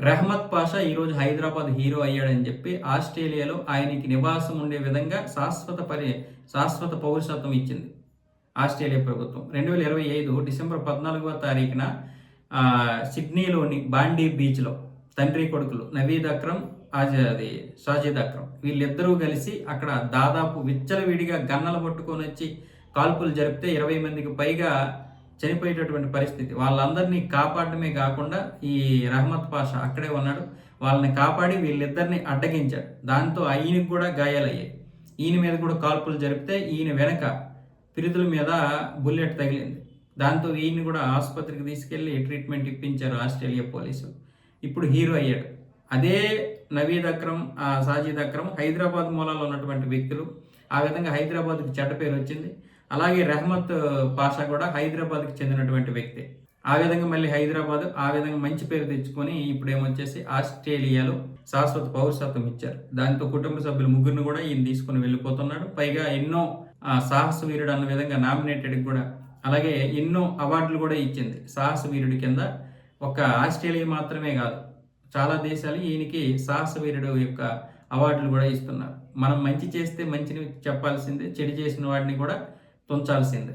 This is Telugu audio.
రెహ్మత్ పాషా ఈరోజు హైదరాబాద్ హీరో అయ్యాడని చెప్పి ఆస్ట్రేలియాలో ఆయనకి నివాసం ఉండే విధంగా శాశ్వత పౌరసత్వం ఇచ్చింది ఆస్ట్రేలియా ప్రభుత్వం. 2025 డిసెంబర్ 14వ తారీఖున సిడ్నీలోని బాండీ బీచ్లో తండ్రి కొడుకులు నవీద్ అక్రమ్, షాజిద్ అక్రమ్ వీళ్ళిద్దరూ కలిసి అక్కడ దాదాపు విచ్చలవిడిగా గన్నలు పట్టుకొని వచ్చి కాల్పులు జరిపితే 20 మందికి పైగా చనిపోయేటటువంటి పరిస్థితి. వాళ్ళందరినీ కాపాడమే కాకుండా ఈ రెహ్మత్ పాషా అక్కడే ఉన్నాడు. వాళ్ళని కాపాడి వీళ్ళిద్దరిని అడ్డగించాడు. దాంతో ఈయనకు కూడా గాయాలయ్యాయి. ఈయన మీద కూడా కాల్పులు జరిపితే ఈయన వెనక పిరుదుల మీద బుల్లెట్ తగిలింది. దాంతో ఈయన్ని కూడా ఆసుపత్రికి తీసుకెళ్లి ట్రీట్మెంట్ ఇప్పించారు ఆస్ట్రేలియా పోలీసులు. ఇప్పుడు హీరో అయ్యాడు. అదే నవీద్ అక్రమ్, షాజిద్ అక్రమ్ హైదరాబాద్ మూలాల్లో ఉన్నటువంటి వ్యక్తులు. ఆ విధంగా హైదరాబాద్కి చెడ్డ పేరు వచ్చింది. అలాగే రెహ్మత్ పాషా కూడా హైదరాబాద్కి చెందినటువంటి వ్యక్తి. ఆ విధంగా మళ్ళీ హైదరాబాద్ ఆ విధంగా మంచి పేరు తెచ్చుకొని ఇప్పుడు ఏమొచ్చేసి ఆస్ట్రేలియాలో శాశ్వత పౌరసత్వం ఇచ్చారు. దాంతో కుటుంబ సభ్యులు ముగ్గురిని కూడా ఈయన తీసుకుని వెళ్ళిపోతున్నాడు. పైగా ఎన్నో సాహస వీరుడు అన్న విధంగా నామినేటెడ్ కూడా, అలాగే ఎన్నో అవార్డులు కూడా ఇచ్చింది. సాహస వీరుడి కింద ఒక ఆస్ట్రేలియా మాత్రమే కాదు, చాలా దేశాలు ఈయనకి సాహస వీరుడు యొక్క అవార్డులు కూడా ఇస్తున్నారు. మనం మంచి చేస్తే మంచిని చెప్పాల్సిందే, చెడు చేసిన వాడిని కూడా తుంచాల్సిందే.